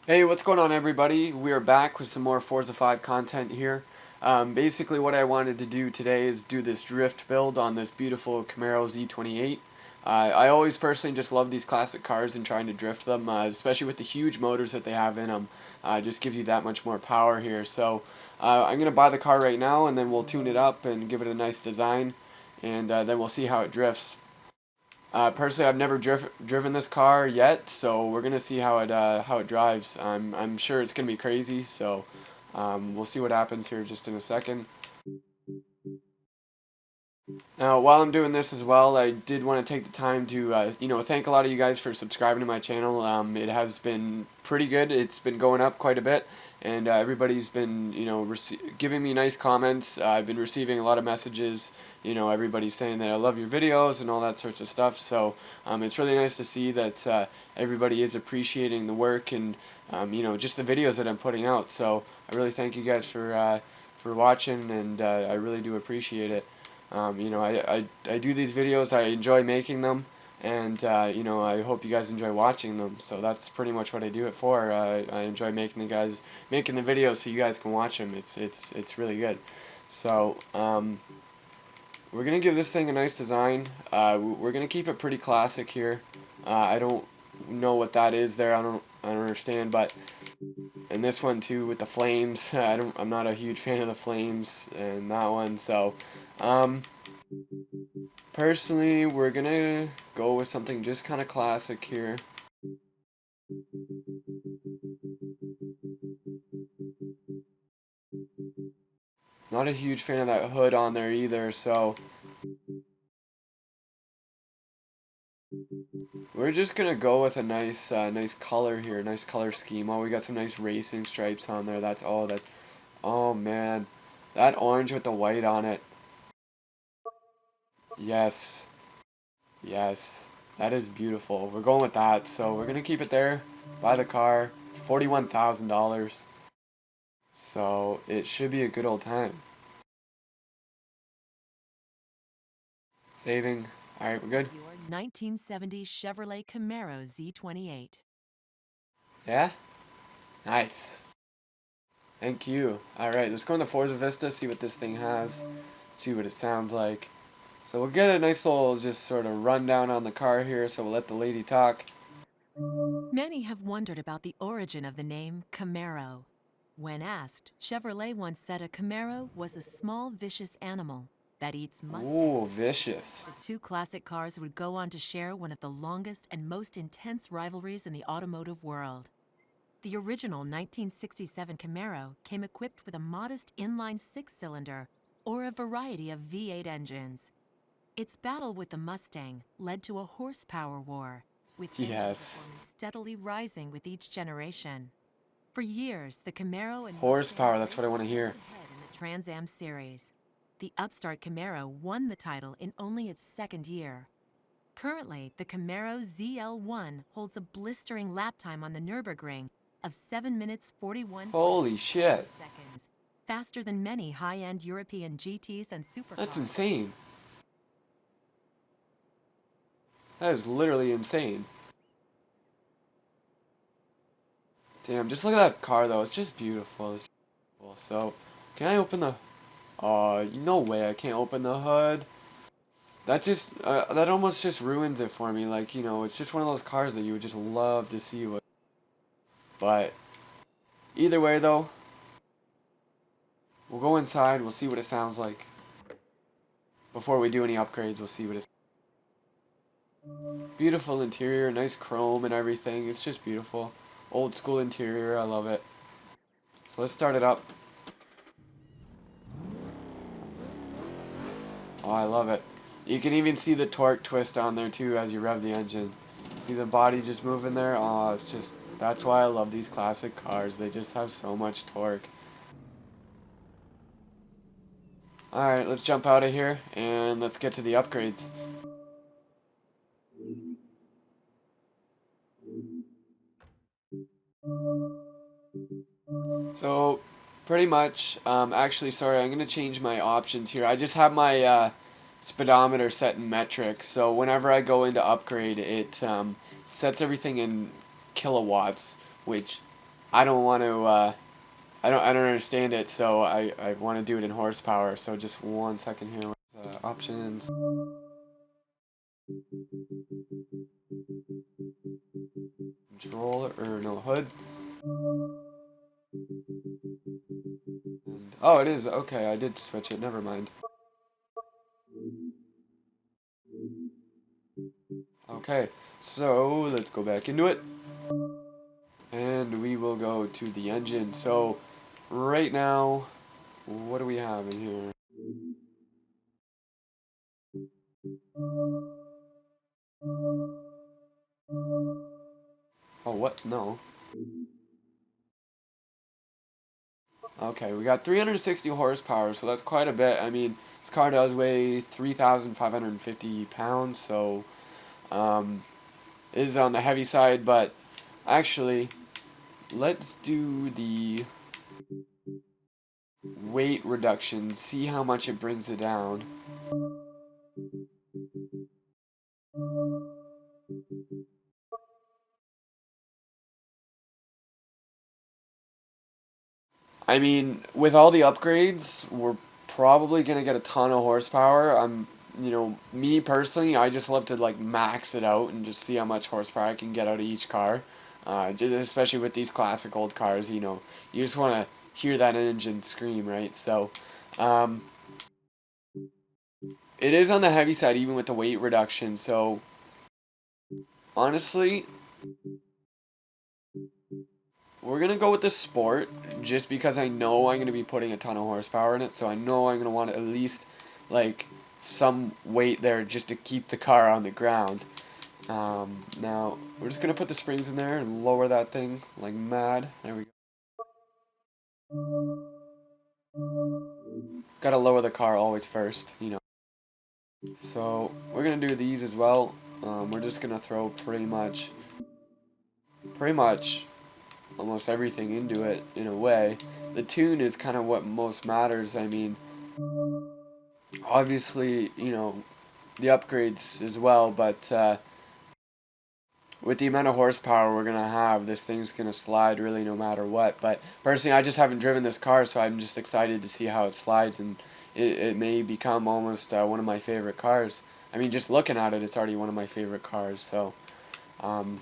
Hey, what's going on, everybody? We are back with some more Forza 5 content here. Basically, what I wanted to do today is do this drift build on this beautiful Camaro Z28. I always personally just love these classic cars and trying to drift them, especially with the huge motors that they have in them. Just gives you that much more power here. So I'm going to buy the car right now, and then we'll tune it up and give it a nice design, and then we'll see how it drifts. Personally, I've never driven this car yet, so we're gonna see how it drives. I'm sure it's gonna be crazy, so we'll see what happens here just in a second. Now, while I'm doing this as well, I did want to take the time to, thank a lot of you guys for subscribing to my channel. It has been pretty good. It's been going up quite a bit, and everybody's been, giving me nice comments. I've been receiving a lot of messages. Everybody's saying that I love your videos and all that sorts of stuff. So it's really nice to see that everybody is appreciating the work and, just the videos that I'm putting out. So I really thank you guys for watching, and I really do appreciate it. I do these videos, I enjoy making them, and I hope you guys enjoy watching them. So that's pretty much what I do it for. I enjoy making the videos so you guys can watch them. It's really good. So we're gonna give this thing a nice design. We're gonna keep it pretty classic here. I don't know what that is there. I don't understand, but and this one too with the flames. I'm not a huge fan of the flames and that one. So um, personally, we're gonna go with something just kind of classic here. Not a huge fan of that hood on there either, so we're just gonna go with a nice color here, nice color scheme. Oh, we got some nice racing stripes on there. That's all that. Oh man, that orange with the white on it. Yes, yes, that is beautiful. We're going with that, so we're gonna keep it there. Buy the car. It's $41,000, so it should be a good old time. Saving. All right, we're good. Your 1970 Chevrolet Camaro Z28. Yeah, nice. Thank you. All right, let's go in the Forza Vista, see what this thing has, see what it sounds like. So we'll get a nice little just sort of rundown on the car here, so we'll let the lady talk. Many have wondered about the origin of the name Camaro. When asked, Chevrolet once said a Camaro was a small, vicious animal that eats Ooh, Mustangs. vicious. The two classic cars would go on to share one of the longest and most intense rivalries in the automotive world. The original 1967 Camaro came equipped with a modest inline six-cylinder or a variety of V8 engines. Its battle with the Mustang led to a horsepower war, with engine Yes. performance steadily rising with each generation. For years, the Camaro and Horsepower, Mustang that's what I raced want to hear. head-to-head in the Trans Am series. The upstart Camaro won the title in only its second year. Currently, the Camaro ZL1 holds a blistering lap time on the Nürburgring of 7 minutes 41 Holy shit. seconds, faster than many high-end European GTs and supercars. That's insane. That is literally insane. Damn, just look at that car though. It's just beautiful. It's beautiful. So, can I open the... no way I can't open the hood. That almost just ruins it for me. Like, it's just one of those cars that you would just love to see. But, either way though, we'll go inside, we'll see what it sounds like. Before we do any upgrades, we'll see what it's... Beautiful interior, nice chrome and everything. It's just beautiful. Old school interior, I love it. So let's start it up. Oh, I love it. You can even see the torque twist on there too as you rev the engine. See the body just moving there? Oh, it's just... That's why I love these classic cars. They just have so much torque. Alright, let's jump out of here and let's get to the upgrades. So, pretty much, actually, sorry, I'm going to change my options here. I just have my speedometer set in metric, so whenever I go into upgrade, it sets everything in kilowatts, which I don't want to, I don't understand it, so I want to do it in horsepower. So just 1 second here. Options. Controller, or no, hood. And, oh, it is. Okay, I did switch it. Never mind. Okay, so let's go back into it. And we will go to the engine. So right now, what do we have in here? Oh, what? No. Okay, we got 360 horsepower, so that's quite a bit. I mean, this car does weigh 3,550 pounds, so is on the heavy side, but actually, let's do the weight reduction, see how much it brings it down. I mean, with all the upgrades, we're probably gonna get a ton of horsepower. Me personally, I just love to like max it out and just see how much horsepower I can get out of each car. Especially with these classic old cars, you just want to hear that engine scream, right? So, um, it is on the heavy side, even with the weight reduction. So, honestly, we're gonna go with the sport just because I know I'm gonna be putting a ton of horsepower in it, so I know I'm gonna want at least like some weight there just to keep the car on the ground. Now we're just gonna put the springs in there and lower that thing like mad. There we go. Gotta lower the car always first. So we're gonna do these as well. We're just gonna throw pretty much almost everything into it in a way. The tune is kind of what most matters. I mean, obviously, the upgrades as well, but with the amount of horsepower we're going to have, this thing's going to slide really no matter what. But personally, I just haven't driven this car, so I'm just excited to see how it slides, and it may become almost one of my favorite cars. I mean, just looking at it, it's already one of my favorite cars, so um,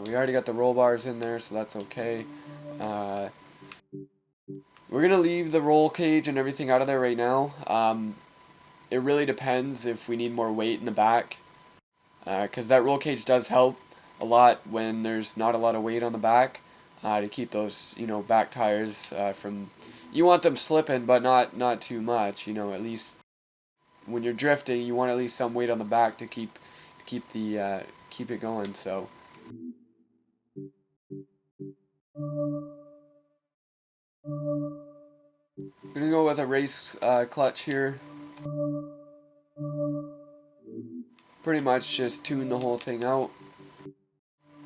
we already got the roll bars in there, so that's okay. Uh, we're going to leave the roll cage and everything out of there right now. It really depends if we need more weight in the back, because that roll cage does help a lot when there's not a lot of weight on the back, to keep those back tires from. You want them slipping, but not too much. At least when you're drifting, you want at least some weight on the back to keep it going. So I'm gonna go with a race clutch here. Pretty much just tune the whole thing out.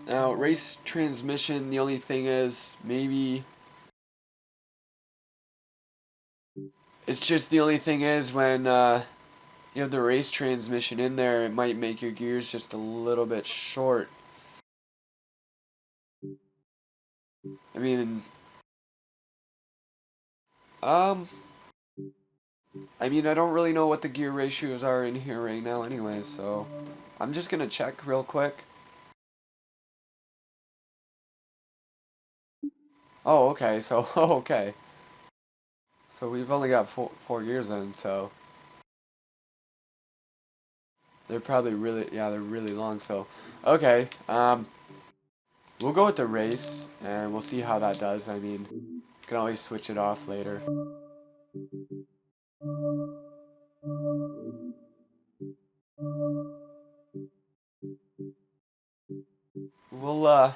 Now, race transmission, the only thing is maybe it's just the only thing is when you have the race transmission in there, it might make your gears just a little bit short. I mean, um, I don't really know what the gear ratios are in here right now anyway, so I'm just gonna check real quick. Oh, okay, so, oh, okay. So we've only got four gears then, so they're probably really, yeah, they're really long, so, okay, we'll go with the race, and we'll see how that does. I mean, you can always switch it off later. We'll,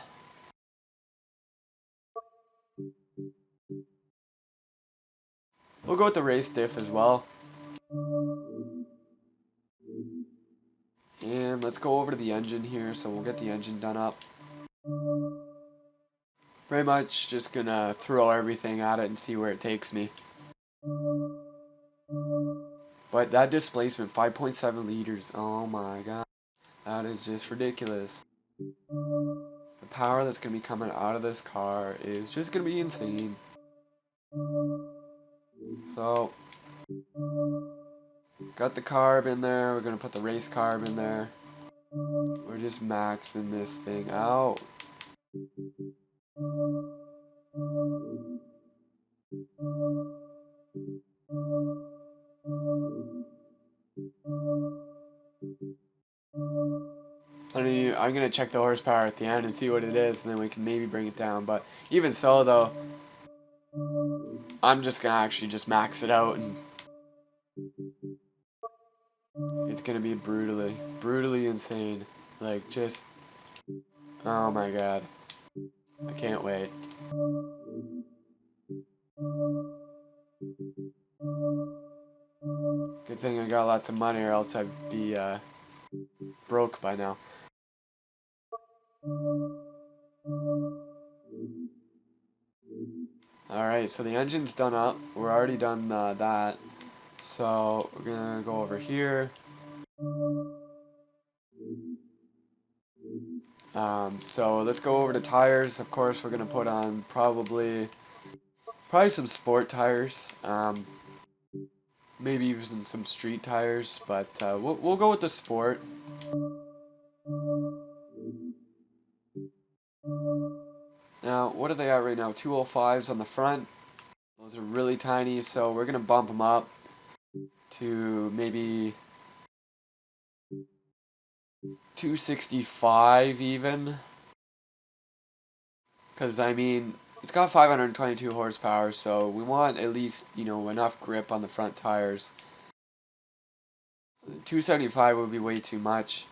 we'll go with the race diff as well. And let's go over to the engine here, so we'll get the engine done up. Pretty much just gonna throw everything at it and see where it takes me. But that displacement, 5.7 liters, oh my god, that is just ridiculous. The power that's going to be coming out of this car is just going to be insane. So, got the carb in there, we're going to put the race carb in there. We're just maxing this thing out. I'm going to check the horsepower at the end and see what it is, and then we can maybe bring it down. But even so, though, I'm just going to actually just max it out, and it's going to be brutally insane. Like, just, oh my god. I can't wait. Good thing I got lots of money, or else I'd be broke by now. Alright, so the engine's done up. We're already done that. So we're gonna go over here. So let's go over to tires. Of course, we're gonna put on probably some sport tires. Maybe even some street tires, but we'll go with the sport. Now, what are they at right now? 205s on the front. Those are really tiny, so we're gonna bump them up to maybe 265 even. Because, I mean, it's got 522 horsepower, so we want at least, you know, enough grip on the front tires. 275 would be way too much.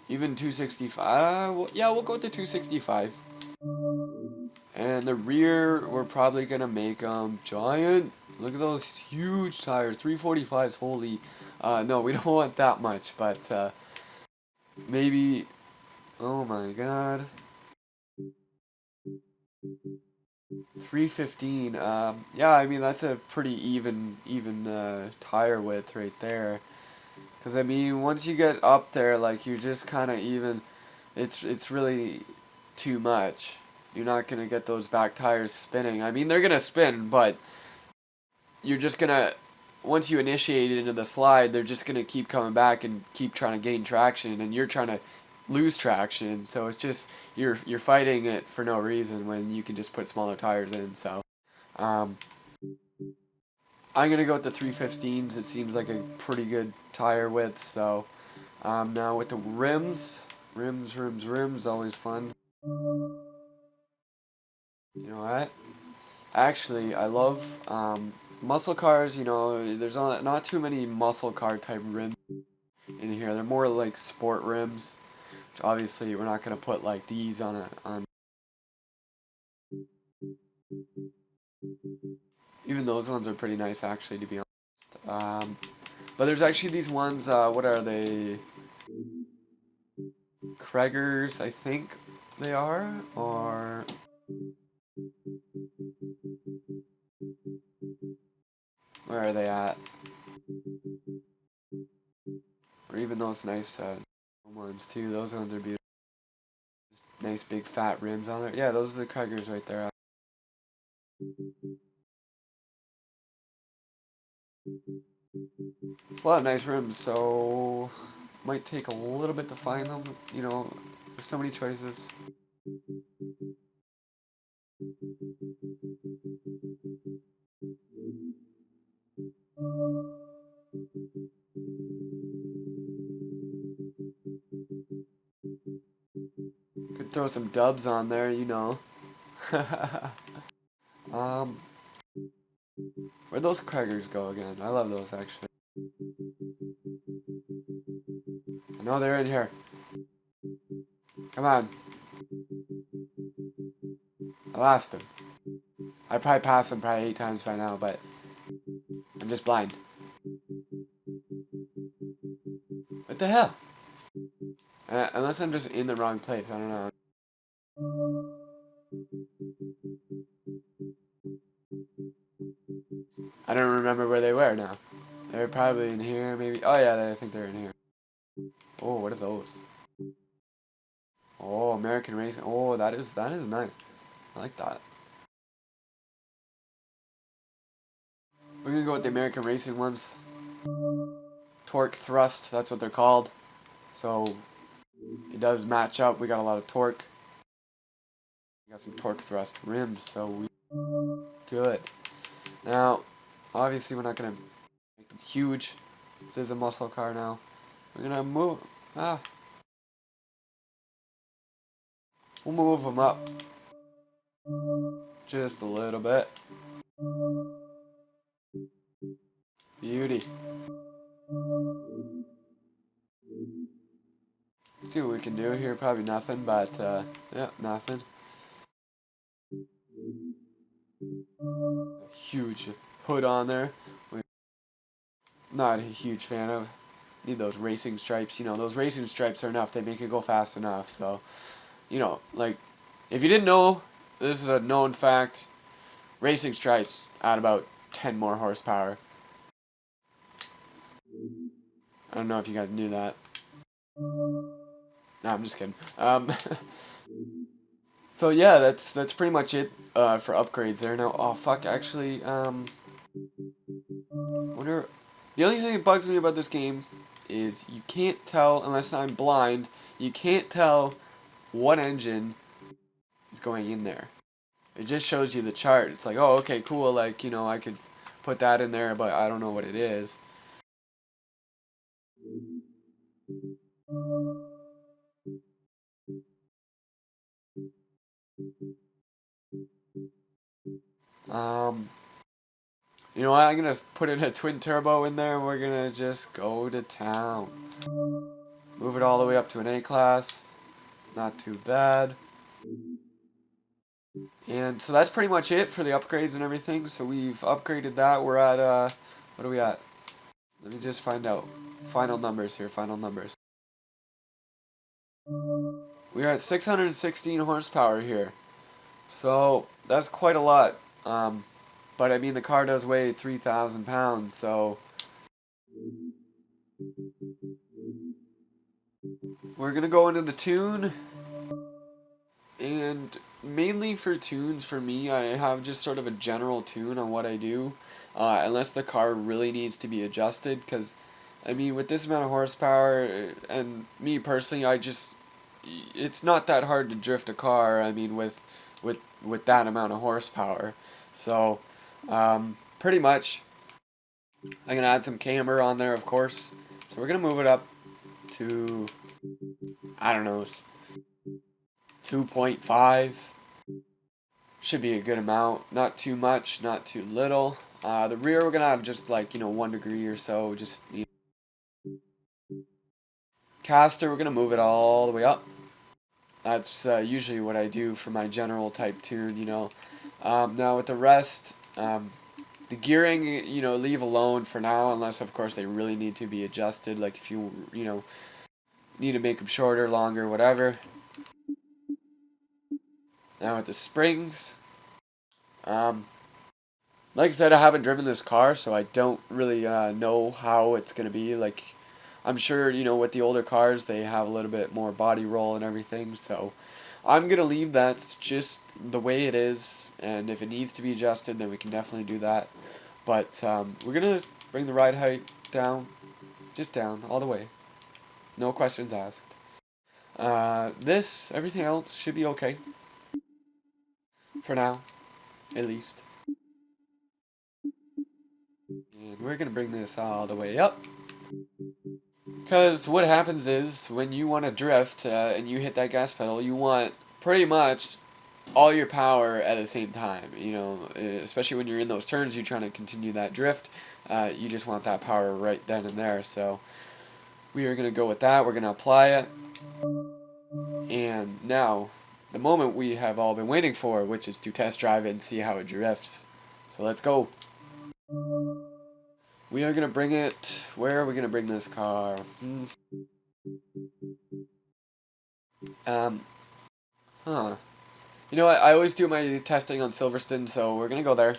Even 265, yeah, we'll go with the 265. And the rear, we're probably going to make them giant. Look at those huge tires, 345s, holy. No, we don't want that much, but maybe, oh my god. 315, yeah, I mean, that's a pretty even tire width right there. Because, I mean, once you get up there, like, you're just kind of even, it's really too much. You're not going to get those back tires spinning. I mean, they're going to spin, but you're just going to, once you initiate it into the slide, they're just going to keep coming back and keep trying to gain traction, and you're trying to lose traction. So it's just, you're fighting it for no reason when you can just put smaller tires in. So, I'm going to go with the 315s. It seems like a pretty good tire width. So, now with the rims, always fun. You know what? Actually, I love muscle cars. You know, there's not too many muscle car type rims in here. They're more like sport rims. Which obviously, we're not going to put like these on on. Even those ones are pretty nice, actually, to be honest. But there's actually these ones. What are they? Kreggers, I think they are, or where are they at? Or even those nice ones too. Those ones are beautiful. Nice big fat rims on there. Yeah, those are the Kreggers right there. A lot of nice rims, so might take a little bit to find them. You know, there's so many choices. Could throw some dubs on there, you know. um, where'd those Kreggers go again? I love those actually. I know they're in here. Come on. I lost them. I probably passed them probably 8 times by now, but I'm just blind. What the hell? Unless I'm just in the wrong place, I don't know. I don't remember where they were now. They're probably in here, maybe. Oh yeah, I think they're in here. Oh, what are those? Oh, American Racing. Oh, that is nice. I like that. We're gonna go with the American Racing ones. Torque thrust, that's what they're called. So it does match up. We got a lot of torque. We got some torque thrust rims, so we good. Now, obviously we're not gonna make them huge. This is a muscle car now. We're gonna move. We'll move them up just a little bit. Beauty. See what we can do here. Probably nothing, but yeah, nothing. Huge hood on there. Not a huge fan of. Need those racing stripes. You know, those racing stripes are enough. They make it go fast enough. So, you know, like, if you didn't know, this is a known fact. Racing stripes add about 10 more horsepower. I don't know if you guys knew that. No, I'm just kidding. So yeah, that's pretty much it for upgrades there. Now, oh fuck, actually, wonder. The only thing that bugs me about this game is you can't tell, unless I'm blind, you can't tell what engine is going in there. It just shows you the chart. It's like, oh, okay, cool, like, you know, I could put that in there, but I don't know what it is. Um, you know what, I'm gonna put in a twin turbo in there, and we're gonna just go to town. Move it all the way up to an A class. Not too bad. And so that's pretty much it for the upgrades and everything. So we've upgraded that. We're at, what are we at? Let me just find out. Final numbers here, final numbers. We are at 616 horsepower here. So that's quite a lot. But I mean, the car does weigh 3,000 pounds, so we're gonna go into the tune. And mainly for tunes, for me, I have just sort of a general tune on what I do, unless the car really needs to be adjusted. Because, I mean, with this amount of horsepower, and me personally, it's not that hard to drift a car. I mean, with that amount of horsepower, so pretty much, I'm gonna add some camber on there, of course. So we're gonna move it up to, I don't know, 2.5. Should be a good amount. Not too much, not too little. The rear we're gonna have just like, 1 degree or so. Just, caster, we're gonna move it all the way up. That's usually what I do for my general type tune. Now with the rest, the gearing, leave alone for now, unless of course they really need to be adjusted. Like if you need to make them shorter, longer, whatever. Now with the springs, like I said, I haven't driven this car, so I don't really know how it's going to be. Like, I'm sure, with the older cars, they have a little bit more body roll and everything, so I'm going to leave that just the way it is, and if it needs to be adjusted, then we can definitely do that. But we're going to bring the ride height down, just down, all the way. No questions asked. Everything else should be okay. For now, at least. And we're going to bring this all the way up. Because what happens is, when you want to drift and you hit that gas pedal, you want pretty much all your power at the same time. Especially when you're in those turns, you're trying to continue that drift. You just want that power right then and there. So we are going to go with that. We're going to apply it. And now, the moment we have all been waiting for, which is to test drive it and see how it drifts. So let's go. We are going to bring it... Where are we going to bring this car? Huh. You know what? I always do my testing on Silverstone, so we're going to go there.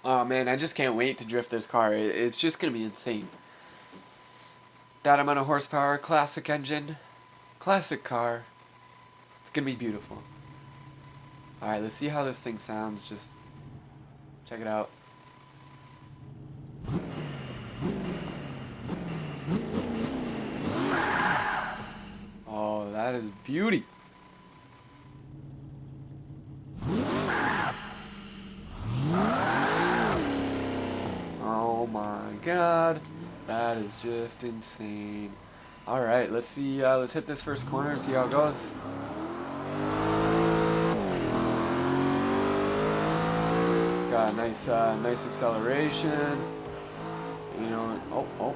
Oh man, I just can't wait to drift this car. It's just gonna be insane. That amount of horsepower, classic engine, classic car. It's gonna be beautiful. Alright, let's see how this thing sounds. Just check it out. Oh, that is beauty. Oh my god. That is just insane. Alright, let's see, let's hit this first corner and see how it goes. It's got a nice acceleration. You know, oh.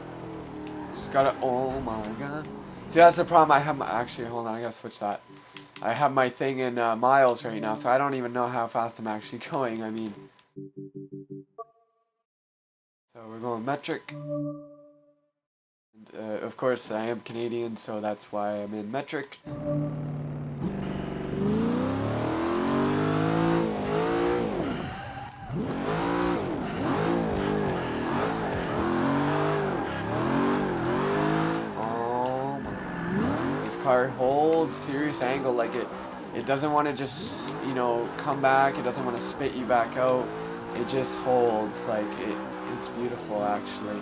Just gotta, oh my god. See, that's the problem. I have my, actually, hold on, I gotta switch that. I have my thing in miles right now, so I don't even know how fast I'm actually going. I mean, so we're going metric. And, of course, I am Canadian, so that's why I'm in metric. Oh my! This car holds serious angle, like it doesn't want to just, you know, come back. It doesn't want to spit you back out. It just holds, like it's beautiful actually.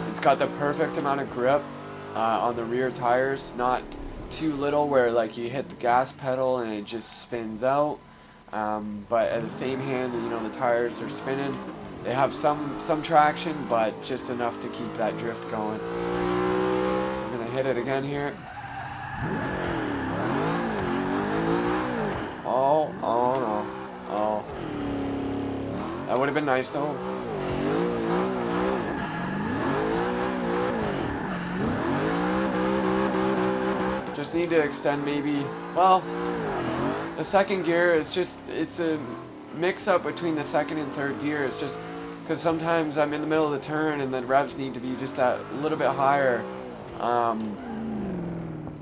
It's got the perfect amount of grip on the rear tires, not too little where like you hit the gas pedal and it just spins out, but at the same hand, you know, the tires are spinning. They have some traction, but just enough to keep that drift going. So I'm gonna hit it again here. Oh no. Oh. That would have been nice though. Just need to extend maybe, well, the second gear is just, it's a mix up between the second and third gear. It's just because sometimes I'm in the middle of the turn and the revs need to be just that little bit higher,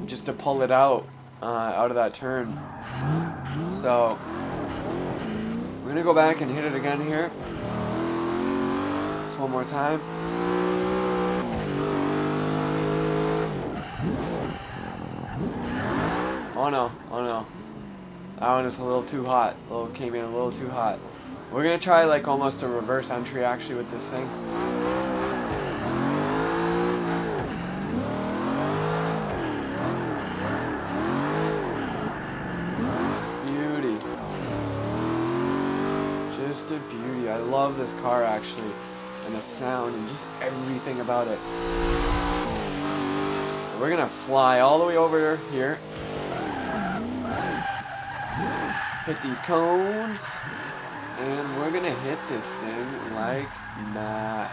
just to pull it out of that turn. So we're gonna go back and hit it again here. Just one more time. Oh no. That one is a little too hot. Came in a little too hot. We're gonna try like almost a reverse entry actually with this thing. Beauty. Just a beauty. I love this car actually. And the sound and just everything about it. So we're gonna fly all the way over here. Hit these cones, and we're gonna hit this thing like that.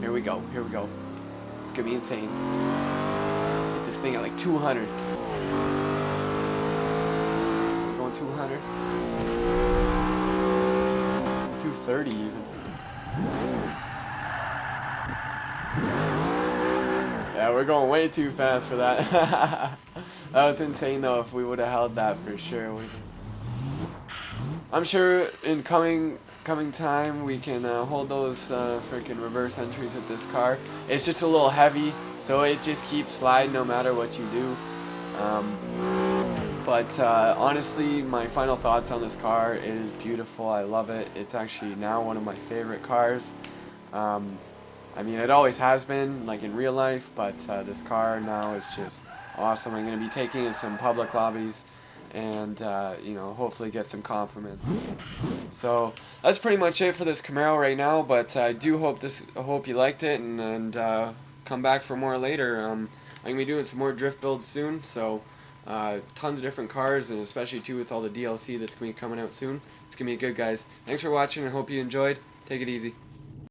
Here we go. It's gonna be insane. Hit this thing at like 200. We're going 200. 230 even. Yeah, we're going way too fast for that. That was insane though. If we would have held that for sure. I'm sure in coming time we can hold those freaking reverse entries with this car. It's just a little heavy, so it just keeps sliding no matter what you do. But honestly, my final thoughts on this car, it is beautiful. I love it. It's actually now one of my favorite cars. I mean, it always has been, like in real life, but this car now is just awesome. I'm going to be taking it to some public lobbies and, you know, hopefully get some compliments. So that's pretty much it for this Camaro right now, but I do hope you liked it and come back for more later. I'm going to be doing some more drift builds soon, so tons of different cars, and especially too with all the DLC that's going to be coming out soon. It's going to be good, guys. Thanks for watching. I hope you enjoyed. Take it easy.